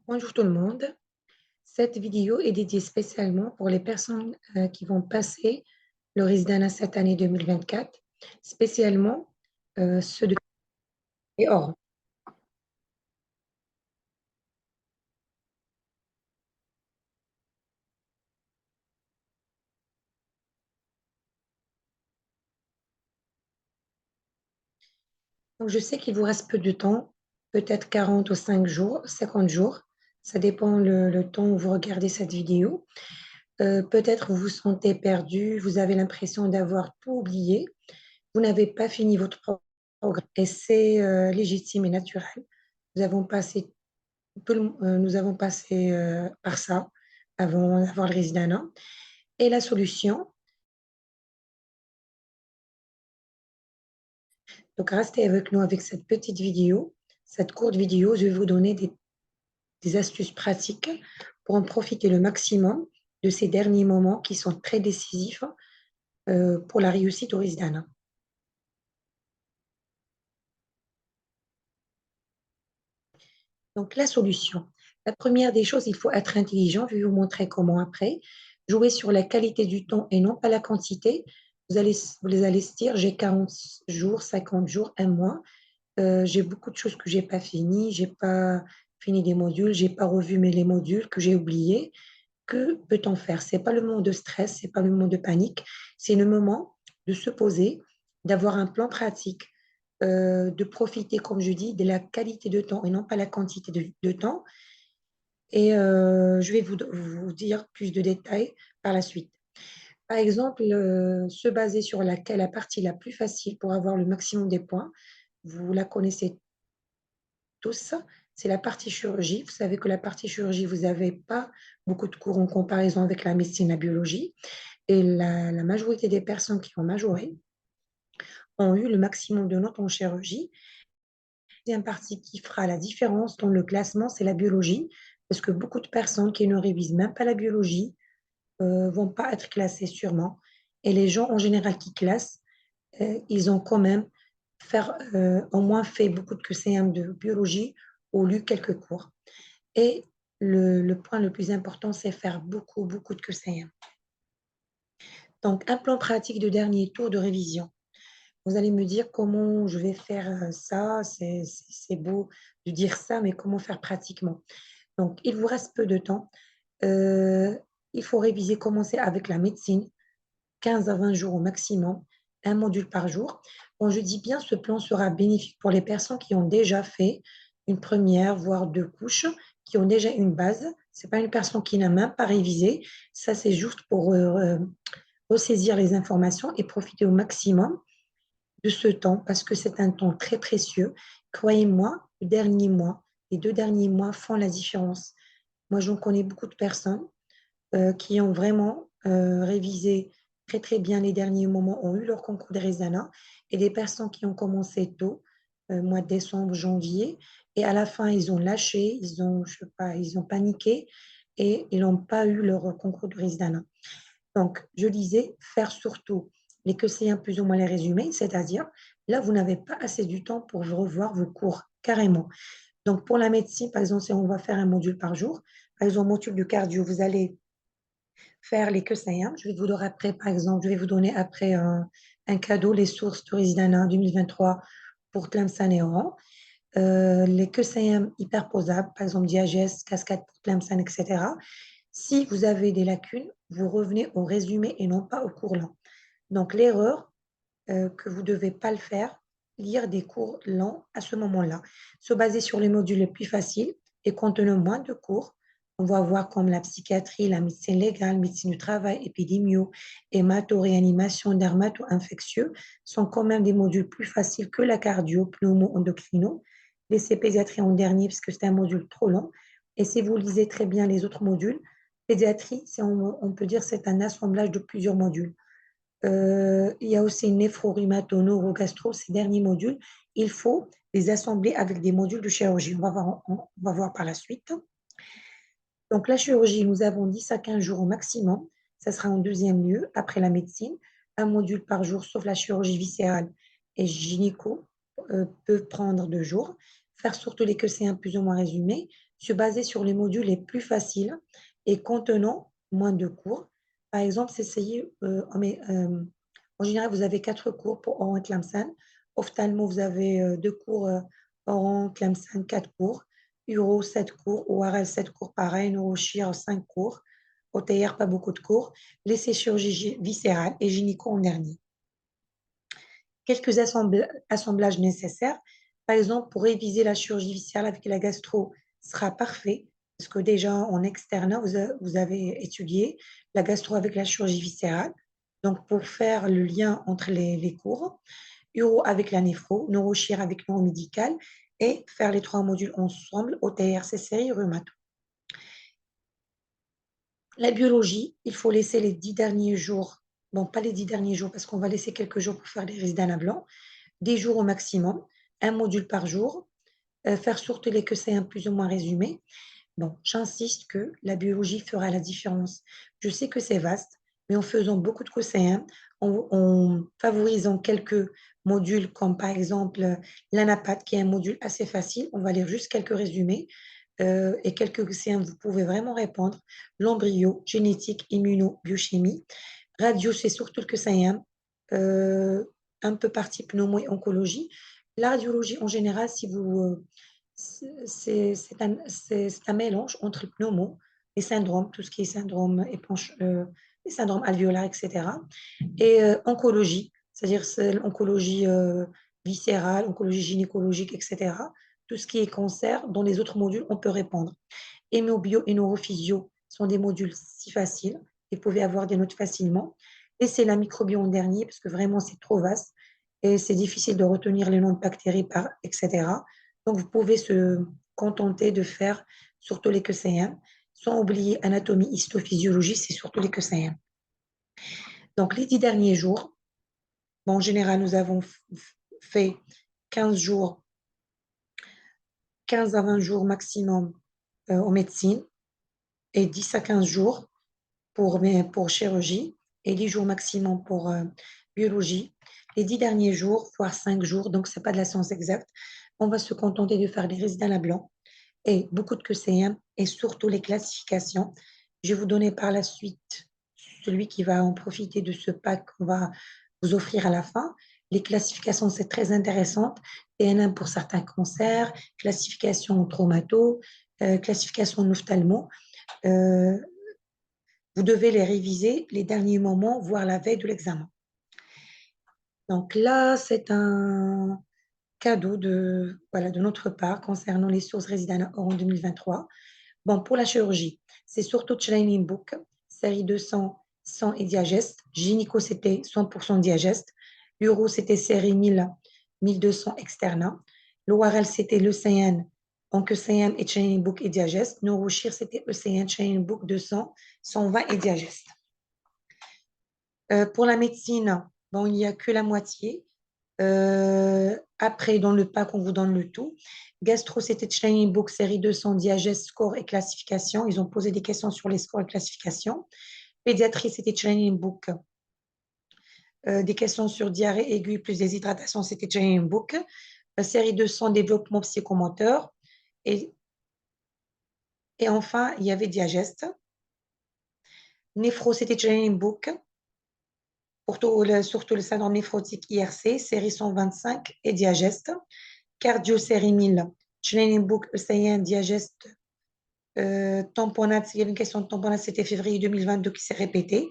Bonjour tout le monde. Cette vidéo est dédiée spécialement pour les personnes qui vont passer le Résidana cette année 2024, spécialement ceux de et hors. Donc, je sais qu'il vous reste peu de temps, peut-être 40 ou 5 jours, 50 jours. Ça dépend le temps où vous regardez cette vidéo. Peut-être vous vous sentez perdu, vous avez l'impression d'avoir tout oublié. Vous n'avez pas fini votre programme et c'est légitime et naturel. Nous avons passé nous avons passé par ça avant d'avoir le résidana. Et la solution, donc restez avec nous avec cette petite vidéo, cette courte vidéo. Je vais vous donner des astuces pratiques pour en profiter le maximum de ces derniers moments qui sont très décisifs pour la réussite au résidana. Donc, la solution. La première des choses, il faut être intelligent. Je vais vous montrer comment après. Jouer sur la qualité du temps et non pas la quantité. Vous allez se dire, j'ai 40 jours, 50 jours, un mois. J'ai beaucoup de choses que j'ai pas finies. J'ai pas fini des modules. J'ai pas revu les modules que j'ai oubliés. Que peut-on faire? C'est pas le moment de stress, c'est pas le moment de panique. C'est le moment de se poser, d'avoir un plan pratique, de profiter, comme je dis, de la qualité de temps et non pas la quantité de temps. Et je vais vous dire plus de détails par la suite. Par exemple, se baser sur la partie la plus facile pour avoir le maximum des points. Vous la connaissez tous, c'est la partie chirurgie. Vous savez que la partie chirurgie, vous n'avez pas beaucoup de cours en comparaison avec la médecine, la biologie. Et la majorité des personnes qui ont majoré ont eu le maximum de notes en chirurgie. Deuxième partie qui fera la différence dans le classement, c'est la biologie, parce que beaucoup de personnes qui ne révisent même pas la biologie vont pas être classées sûrement. Et les gens en général qui classent, ils ont quand même au moins fait beaucoup de QCM de biologie ou lu quelques cours. Et le point le plus important, c'est faire beaucoup, beaucoup de QCM. Donc, un plan pratique de dernier tour de révision. Vous allez me dire comment je vais faire ça. C'est beau de dire ça, mais comment faire pratiquement? Donc, il vous reste peu de temps. Euh, il faut réviser, commencer avec la médecine, 15 à 20 jours au maximum, un module par jour. Quand je dis bien, ce plan sera bénéfique pour les personnes qui ont déjà fait une première, voire deux couches, qui ont déjà une base. Ce n'est pas une personne qui n'a même pas révisé. Ça, c'est juste pour ressaisir les informations et profiter au maximum de ce temps parce que c'est un temps très précieux. Croyez-moi, le dernier mois, les 2 derniers mois font la différence. Moi, j'en connais beaucoup de personnes qui ont vraiment révisé très très bien les derniers moments, ont eu leur concours de Rezana, et des personnes qui ont commencé tôt, mois de décembre, janvier, et à la fin, ils ont lâché, je sais pas, ils ont paniqué et ils n'ont pas eu leur concours de Rezana. Donc, je disais, faire surtout les QCM plus ou moins les résumés, c'est-à-dire, là, vous n'avez pas assez du temps pour revoir vos cours carrément. Donc, pour la médecine, par exemple, si on va faire un module par jour, par exemple, module de cardio, vous allez faire les QCM. Je vais vous donner après, par exemple, je vais vous donner après un cadeau, les sources de Résidana 2023 pour Tlemcen et Oran. Les QCM hyperposables, par exemple Diagès, Cascade pour Tlemcen, etc. Si vous avez des lacunes, vous revenez au résumé et non pas au cours lent. Donc, l'erreur que vous ne devez pas le faire, lire des cours lents à ce moment-là. Se baser sur les modules les plus faciles et contenant moins de cours. On va voir comme la psychiatrie, la médecine légale, médecine du travail, épidémio, hémato, réanimation, dermato-infectieux sont quand même des modules plus faciles que la cardio, pneumo, endocrino. Laissez pédiatrie en dernier parce que c'est un module trop long. Et si vous lisez très bien les autres modules, pédiatrie, on peut dire c'est un assemblage de plusieurs modules. Il y a aussi néphro-rhumato, neuro-gastro, ces derniers modules. Il faut les assembler avec des modules de chirurgie. On va voir par la suite. Donc, la chirurgie, nous avons 10 à 15 jours au maximum. Ça sera en deuxième lieu, après la médecine. Un module par jour, sauf la chirurgie viscérale et gynéco, peut prendre 2 jours. Faire surtout les QC1 plus ou moins résumés. se baser sur les modules les plus faciles et contenant moins de cours. Par exemple, s'essayer, en général, vous avez 4 cours pour Oran Tlemcen. Ophtalmo, vous avez 2 cours Oran Tlemcen, 4 cours. Uro, 7 cours. ORL, 7 cours, pareil. Neurochir, 5 cours. OTR, pas beaucoup de cours. L'essai chirurgie viscérale et gynéco en dernier. Quelques assemblages nécessaires. Par exemple, pour réviser la chirurgie viscérale avec la gastro, sera parfait, parce que déjà en externe, vous avez étudié la gastro avec la chirurgie viscérale. Donc, pour faire le lien entre les cours, uro avec la néphro, neurochir avec neuromédical, et faire les 3 modules ensemble, OTR, CCI, rhumato. La biologie, il faut laisser les 10 derniers jours, bon, pas les 10 derniers jours, parce qu'on va laisser quelques jours pour faire les résidus blanc, 10 jours au maximum, un module par jour, faire surtout les que c'est un plus ou moins résumé. Bon, j'insiste que la biologie fera la différence. Je sais que c'est vaste, mais en faisant beaucoup de COSCEM, en favorisant quelques modules comme par exemple l'anapath, qui est un module assez facile, on va lire juste quelques résumés et quelques CM, vous pouvez vraiment répondre. L'embryo, génétique, immuno, biochimie. Radio, c'est surtout le COSCEM, un peu partie pneumo et oncologie. La radiologie, en général, si vous c'est un mélange entre le pneumo, les syndromes, tout ce qui est syndrome épanche, les syndromes alvéolaires, etc. Et oncologie, c'est-à-dire l'oncologie viscérale, oncologie gynécologique, etc. Tout ce qui est cancer, dans les autres modules, on peut répondre. Hémobio et neurophysio sont des modules si faciles, vous pouvez avoir des notes facilement. Et c'est la microbiome en dernier, parce que vraiment, c'est trop vaste et c'est difficile de retenir les noms de bactéries, etc. Donc, vous pouvez se contenter de faire surtout les QCM, sans oublier anatomie, histophysiologie, c'est surtout les QCM. Donc, les 10 derniers jours, bon, en général, nous avons fait 15 jours, 15 à 20 jours maximum en médecine et 10 à 15 jours pour chirurgie et 10 jours maximum pour biologie. Les 10 derniers jours, voire 5 jours, donc ce n'est pas de la science exacte, on va se contenter de faire les résidus blancs et beaucoup de QCM et surtout les classifications. Je vais vous donner par la suite celui qui va en profiter de ce pack qu'on va vous offrir à la fin. Les classifications, c'est très intéressant. TNM pour certains cancers, classification traumato, classification ophtalmo. Vous devez les réviser les derniers moments, voire la veille de l'examen. Donc là, c'est un cadeau de notre part concernant les sources résidentes en 2023. Bon, pour la chirurgie, c'est surtout Training Book, série 200, 100 et Diageste. Gynéco, c'était 100% Diageste. Uro, c'était série 1000, 1200 externa. L'ORL, c'était l'ECN, donc ECN et Training Book et Diageste. Neurochir, c'était ECN, Training Book 200, 120 et Diageste. Pour la médecine, bon, il n'y a que la moitié. Après, dans le pack, on vous donne le tout. Gastro, c'était Training Book, série 200, diagèse, score et classification. Ils ont posé des questions sur les scores et classification. Pédiatrie, c'était Training Book. Des questions sur diarrhée aiguë plus déshydratation, c'était Training Book. Série 200, développement psychomoteur. Et enfin, il y avait Diageste. Néphro, c'était Training Book. Surtout le syndrome néphrotique IRC, série 125 et Diageste. Cardio, série 1000, Training Book, ECN, Diageste, tamponnade, il y avait une question de tamponnade, c'était février 2022 qui s'est répétée.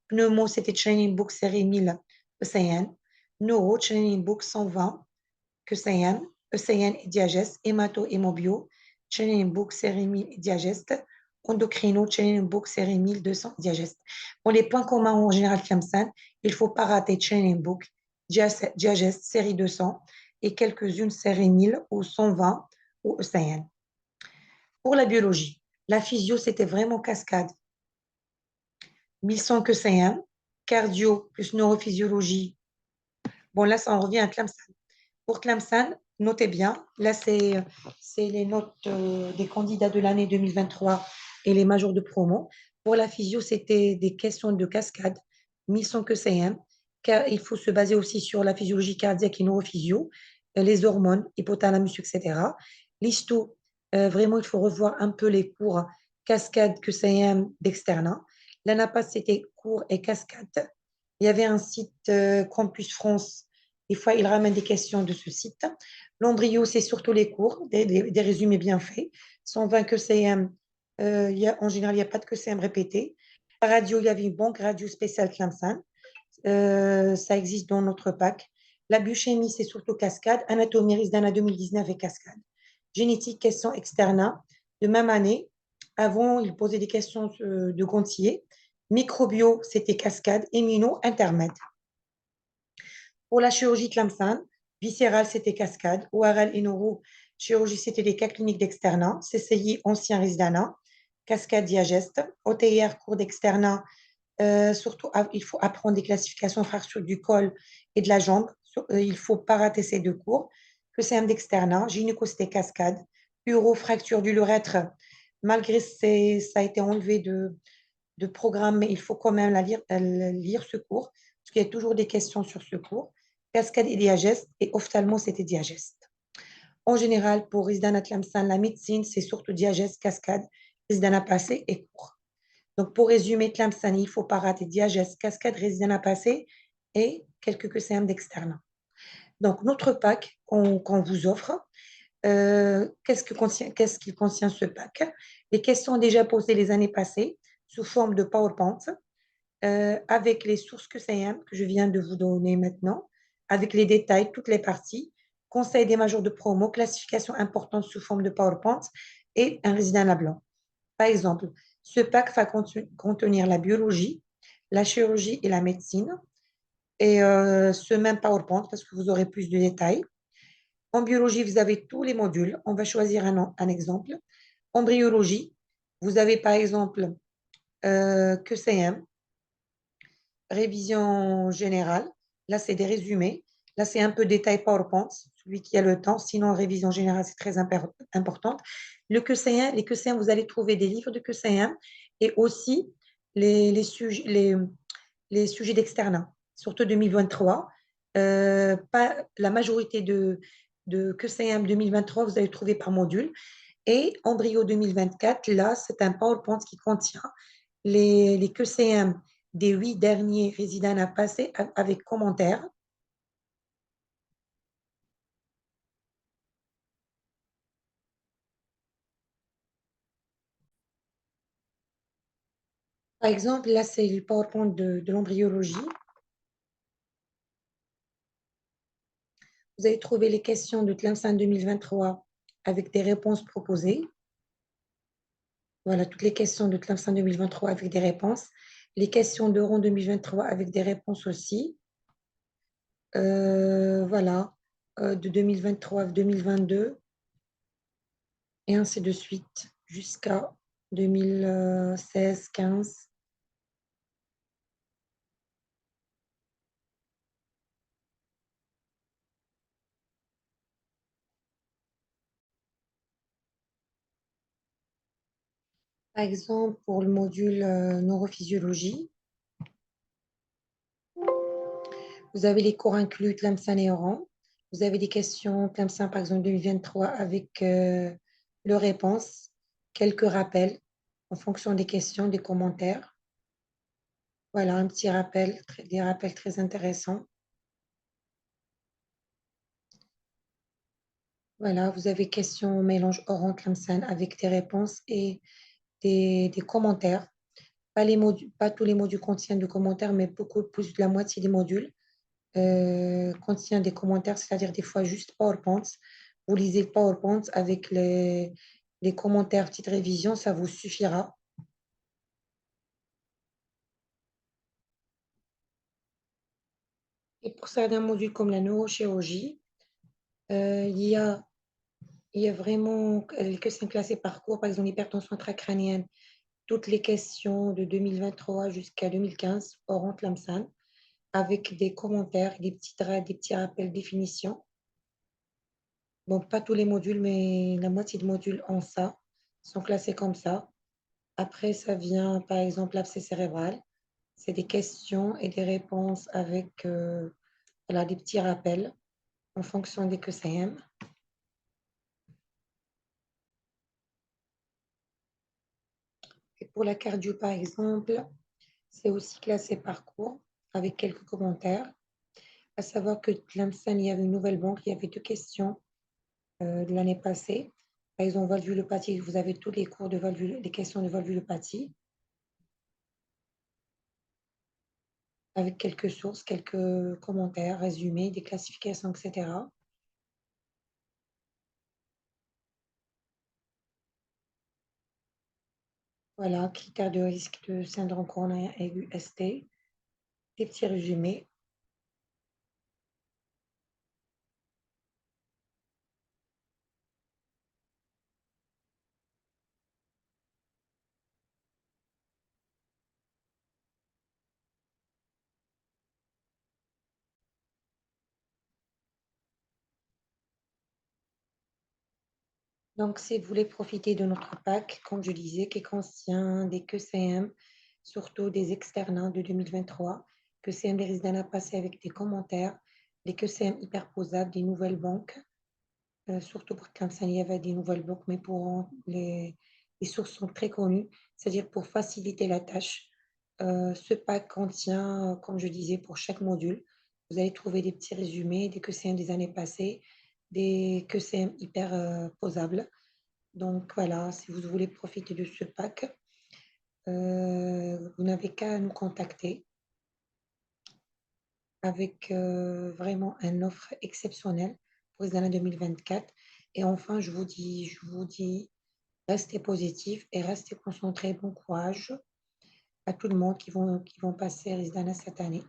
Pneumo, c'était Training Book, série 1000, ECN. Neuro, Training Book 120, ECN, ECN et Diageste. Hémato, hémobio, Training Book, série 1000 et Diageste. Endocrino, Training Book, série 1200, Diageste. Pour les points communs en général Clemson, il ne faut pas rater Training Book, Diageste, série 200 et quelques-unes série 1000 ou 120 ou ECN. Pour la biologie, la physio, c'était vraiment cascade. 1100 que CN, cardio plus neurophysiologie. Bon, là, ça en revient à Tlemcen. Pour Tlemcen, notez bien, là, c'est les notes des candidats de l'année 2023 et les majors de promo. Pour la physio, c'était des questions de cascade, 1100 que CN, car il faut se baser aussi sur la physiologie cardiaque et neurophysio, les hormones, hypothalamus, etc. L'histo, Vraiment, il faut revoir un peu les cours cascade que c'est d'externat. L'ANAPAS, c'était cours et cascade. Il y avait un site Campus France. Des fois, il ramène des questions de ce site. L'embryo, c'est surtout les cours, des résumés bien faits. 120 que CM, en général, il n'y a pas de que CM répété. La radio, il y avait une banque radio spéciale Clemson. Ça existe dans notre pack. La biochimie, c'est surtout cascade. Anatomie, Risdana 2019 et cascade. Génétique, questions externa. De même année, avant, ils posaient des questions de Gontier. Microbio, c'était cascade. Immuno, intermède. Pour la chirurgie Tlamsan, viscérale, c'était cascade. ORL et neuro, chirurgie, c'était des cas cliniques d'externat. CCI, ancien Risdana. Cascade, diageste. OTR, cours d'externat. Surtout, il faut apprendre des classifications fractures du col et de la jambe. Il ne faut pas rater ces deux cours. Que c'est un d'externat. Gynéco, c'était cascade. Uro, fracture du l'urètre. Malgré ça a été enlevé de programme, mais il faut quand même lire ce cours, parce qu'il y a toujours des questions sur ce cours. Cascade et diageste, et ophtalmo, c'était diageste. En général, pour Risdana Tlamsan, la médecine, c'est surtout diageste, cascade, Risdana passé et cours. Donc, pour résumer, Tlamsan, il ne faut pas rater diageste, cascade, Risdana passé et quelques QCM d'externe. Donc, notre pack qu'on vous offre, qu'est-ce qu'il contient ce pack? Les questions déjà posées les années passées sous forme de PowerPoint, avec les sources QCM que je viens de vous donner maintenant, avec les détails, toutes les parties, conseil des majors de promo, classification importante sous forme de PowerPoint et un résident à blanc. Par exemple, ce pack va contenir la biologie, la chirurgie et la médecine, et ce même PowerPoint parce que vous aurez plus de détails. En biologie, vous avez tous les modules. On va choisir un exemple. Embryologie, vous avez par exemple QCM, révision générale. Là, c'est des résumés. Là, c'est un peu détail PowerPoint, celui qui a le temps. Sinon, révision générale, c'est très importante. Le QCM, les QCM, vous allez trouver des livres de QCM et aussi les sujets d'externat, surtout 2023. Pas, la majorité de QCM 2023, vous allez trouver par module. Et Embryo 2024, là, c'est un PowerPoint qui contient les QCM des 8 derniers résidents à passer avec commentaires. Par exemple, là, c'est le PowerPoint de l'embryologie. Vous allez trouver les questions de Tlemcen 2023 avec des réponses proposées. Voilà, toutes les questions de Tlemcen 2023 avec des réponses. Les questions d'Euron 2023 avec des réponses aussi. Voilà, de 2023 à 2022 et ainsi de suite jusqu'à 2016-15. Par exemple, pour le module neurophysiologie, vous avez les cours inclus Tlemcen et Oran. Vous avez des questions Tlemcen, par exemple, 2023 avec leurs réponses, quelques rappels en fonction des questions, des commentaires. Voilà, un petit rappel, des rappels très intéressants. Voilà, vous avez questions au mélange Oran Tlemcen avec des réponses et des commentaires. Pas tous les modules contiennent de commentaires, mais beaucoup plus de la moitié des modules contient des commentaires, c'est-à-dire des fois juste PowerPoint. Vous lisez le PowerPoint avec les commentaires, petite révision, ça vous suffira. Et pour certains modules comme la neurochirurgie, euh, il y a, il y a vraiment que c'est classé par cours, par exemple l'hypertension intracrânienne, toutes les questions de 2023 jusqu'à 2015 auront Lamsan, avec des commentaires, des petits rappels, définitions. Bon, pas tous les modules, mais la moitié de modules ont ça, sont classés comme ça. Après, ça vient, par exemple, l'abcès cérébral. C'est des questions et des réponses avec voilà, des petits rappels en fonction des QCM. pour la cardio, par exemple, c'est aussi classé par cours avec quelques commentaires. À savoir que Tlemcen, il y avait une nouvelle banque, il y avait deux questions de l'année passée. Par exemple, valvulopathie, vous avez tous les cours de les questions de valvulopathie avec quelques sources, quelques commentaires, résumés, des classifications, etc. Voilà, critères de risque de syndrome coronarien aigu ST, des petits résumés. Donc, si vous voulez profiter de notre pack, comme je disais, qui contient des QCM, surtout des externats de 2023, QCM des Rizdana passés avec des commentaires, des QCM hyperposables, des nouvelles banques, surtout pour Clemson, il y avait des nouvelles banques, mais pour les sources sont très connues, c'est-à-dire pour faciliter la tâche. Ce pack contient, comme je disais, pour chaque module, vous allez trouver des petits résumés, des QCM des années passées, des QCM hyper posables. Donc voilà, si vous voulez profiter de ce pack, vous n'avez qu'à nous contacter avec vraiment une offre exceptionnelle pour les années 2024. Et enfin, je vous dis, restez positif et restez concentrés. Bon courage à tout le monde qui vont passer Rizana cette année.